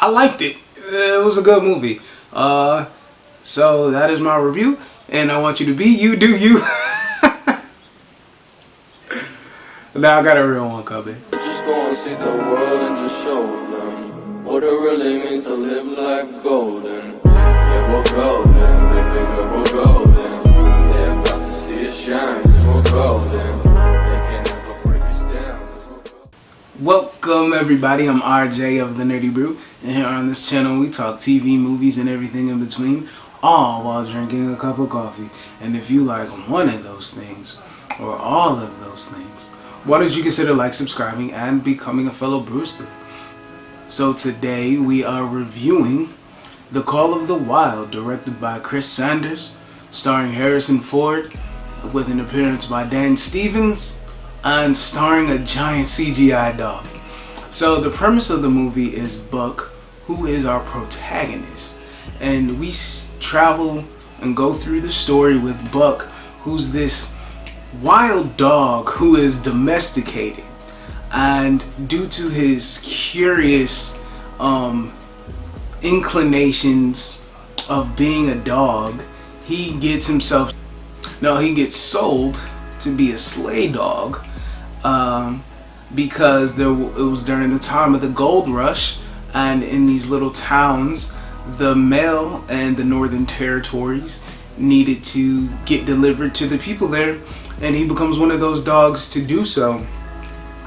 I liked it. It was a good movie. So that is my review, and I want you to be you, do you. Now I got a real one coming. Just go and see the world and just show them what it really means to live life golden. Yeah, we're golden, baby girl, we're golden. They're about to see us shine, cause we're golden. They can't ever break us down, cause we're golden. Welcome everybody, I'm RJ of the Nerdy Brew, and here on this channel we talk TV, movies, and everything in between, all while drinking a cup of coffee. And if you like one of those things, or all of those things, why don't you consider subscribing, and becoming a fellow brewster? So today we are reviewing The Call of the Wild, directed by Chris Sanders, starring Harrison Ford, with an appearance by Dan Stevens, and starring a giant CGI dog. So the premise of the movie is Buck, who is our protagonist, and we travel and go through the story with Buck, who's this wild dog who is domesticated, and due to his curious inclinations of being a dog, he gets sold to be a slay dog, because it was during the time of the gold rush, and in these little towns the mail and the northern territories needed to get delivered to the people there, and he becomes one of those dogs to do so.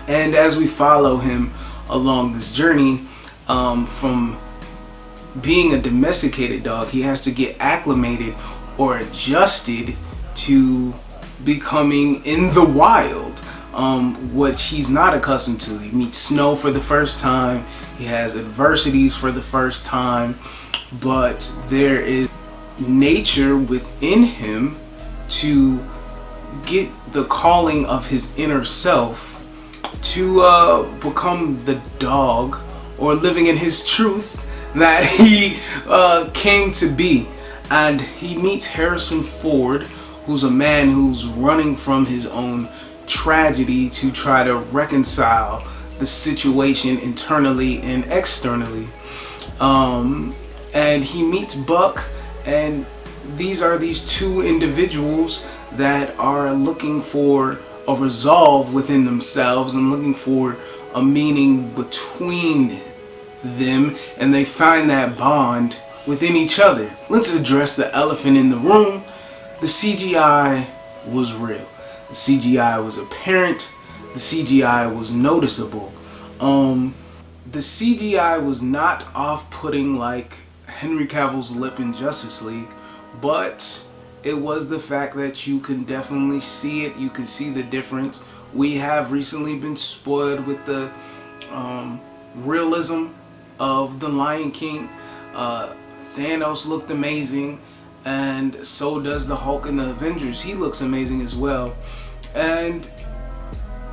And as we follow him along this journey, from being a domesticated dog, he has to get acclimated or adjusted to becoming in the wild, which he's not accustomed to. He meets snow for the first time, he has adversities for the first time, but there is nature within him to get the calling of his inner self to become the dog, or living in his truth that he came to be. And he meets Harrison Ford, who's a man who's running from his own tragedy to try to reconcile the situation internally and externally. And he meets Buck, and these two individuals that are looking for a resolve within themselves and looking for a meaning between them, and they find that bond within each other. Let's address the elephant in the room. The CGI was real. The CGI was apparent. The CGI was noticeable. The CGI was not off-putting like Henry Cavill's lip in Justice League, but it was the fact that you can definitely see it. You can see the difference. We have recently been spoiled with the realism of The Lion King. Thanos looked amazing, and so does the Hulk in the Avengers. He looks amazing as well. And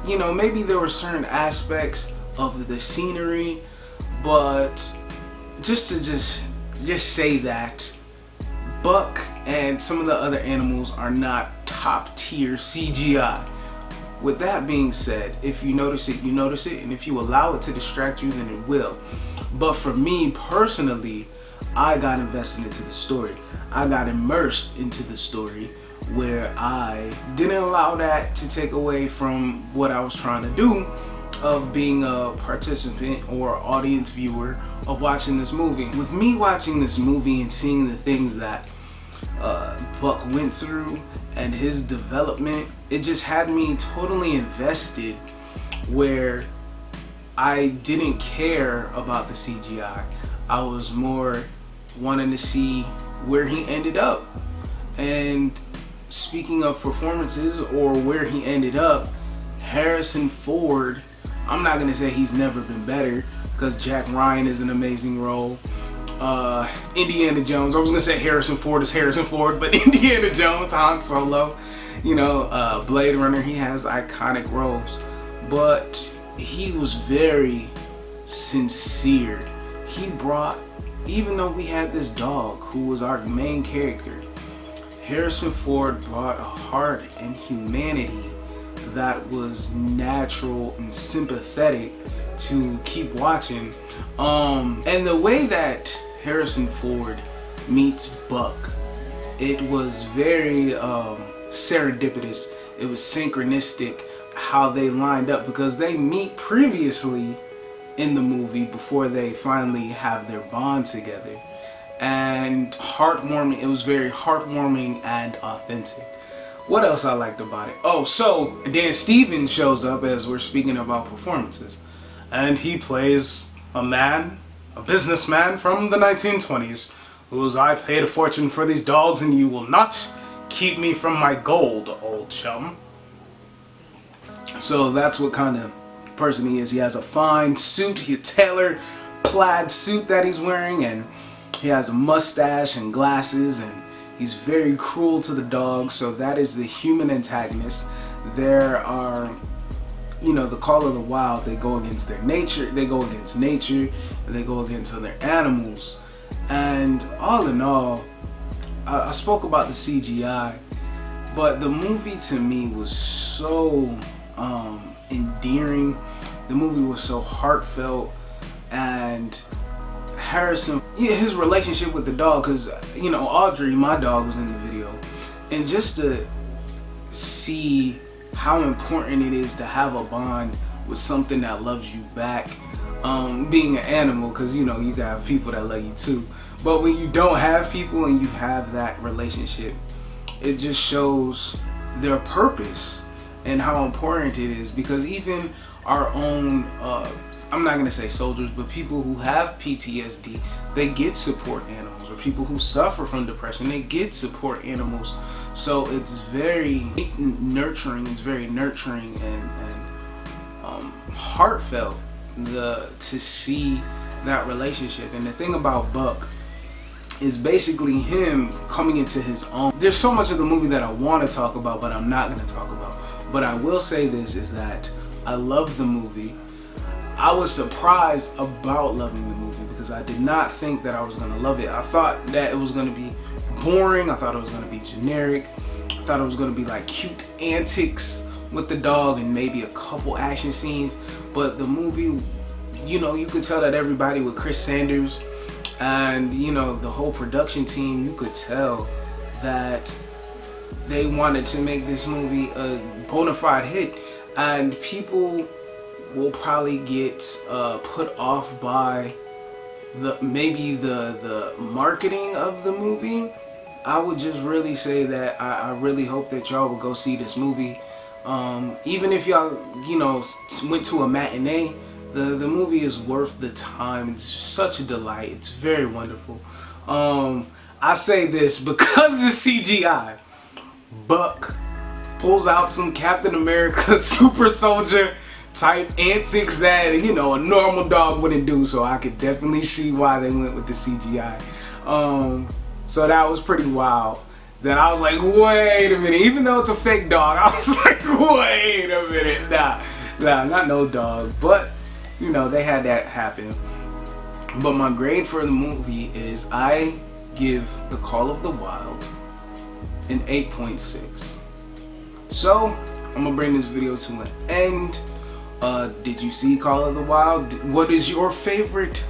you know, maybe there were certain aspects of the scenery, but just say that Buck and some of the other animals are not top tier CGI. With that being said, if you notice it, you notice it, and if you allow it to distract you, then it will. But for me personally, I got invested into the story. I got immersed into the story, where I didn't allow that to take away from what I was trying to do of being a participant or audience viewer of watching this movie. With me watching this movie and seeing the things that Buck went through and his development, it just had me totally invested, where I didn't care about the CGI. I was more wanting to see where he ended up. And speaking of performances or where he ended up, Harrison Ford, I'm not gonna say he's never been better, because Jack Ryan is an amazing role. Indiana Jones, I was gonna say Harrison Ford is Harrison Ford, but Indiana Jones, Han Solo, Blade Runner, he has iconic roles, but he was very sincere. He brought, even though we had this dog who was our main character, Harrison Ford brought a heart and humanity that was natural and sympathetic to keep watching. And the way that Harrison Ford meets Buck, it was very serendipitous. It was synchronistic how they lined up, because they meet previously in the movie before they finally have their bond together. And heartwarming, it was very heartwarming and authentic. What else I liked about it? Oh, so Dan Stevens shows up as we're speaking about performances. And he plays a man, a businessman from the 1920s, who's, I paid a fortune for these dogs and you will not keep me from my gold, old chum. So that's what kind of person he is. He has a fine suit, a tailored plaid suit that he's wearing, and he has a mustache and glasses, and he's very cruel to the dogs. So that is the human antagonist. There are, you know, the Call of the Wild, they go against their nature, they go against nature, and they go against other animals. And all in all, I spoke about the CGI, but the movie to me was so endearing. The movie was so heartfelt, and Harrison, his relationship with the dog, because, you know, Audrey, my dog, was in the video, and just to see how important it is to have a bond with something that loves you back, being an animal, because, you know, you got people that love you too, but when you don't have people and you have that relationship, it just shows their purpose and how important it is. Because even our own, I'm not gonna say soldiers, but people who have PTSD, they get support animals, or people who suffer from depression, they get support animals. So it's very nurturing, and heartfelt to see that relationship. And the thing about Buck is basically him coming into his own. There's so much of the movie that I want to talk about, but I'm not going to talk about. But I will say this, is that I love the movie. I was surprised about loving the movie, because I did not think that I was going to love it. I thought that it was going to be boring. I thought it was going to be generic. I thought it was going to be like cute antics with the dog and maybe a couple action scenes. But the movie, you know, you could tell that everybody with Chris Sanders and, you know, the whole production team, you could tell that they wanted to make this movie a bona fide hit. And people will probably get put off by maybe the marketing of the movie. I would just really say that I really hope that y'all will go see this movie. Even if y'all, you know, went to a matinee, the movie is worth the time. It's such a delight. It's very wonderful. I say this because of CGI. Buck pulls out some Captain America super soldier type antics that, you know, a normal dog wouldn't do. So I could definitely see why they went with the CGI. So that was pretty wild. Then I was like, wait a minute. Even though it's a fake dog, I was like, wait a minute. Nah, not no dog. But, you know, they had that happen. But my grade for the movie is I give The Call of the Wild an 8.6. So, I'm gonna bring this video to an end. Did you see Call of the Wild? What is your favorite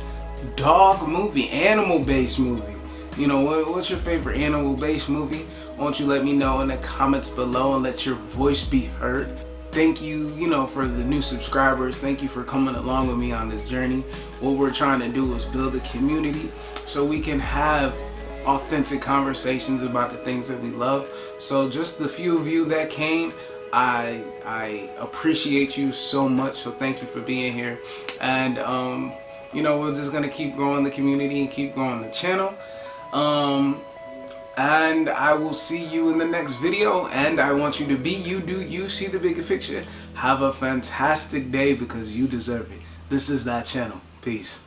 dog movie, animal-based movie? You know, what's your favorite animal-based movie? Won't you let me know in the comments below and let your voice be heard? Thank you, you know, for the new subscribers. Thank you for coming along with me on this journey. What we're trying to do is build a community so we can have authentic conversations about the things that we love. So just the few of you that came, I appreciate you so much. So thank you for being here. And you know, we're just gonna keep growing the community and keep growing the channel. And I will see you in the next video. And I want you to be you, do you, see the bigger picture. Have a fantastic day because you deserve it. This is that channel. Peace.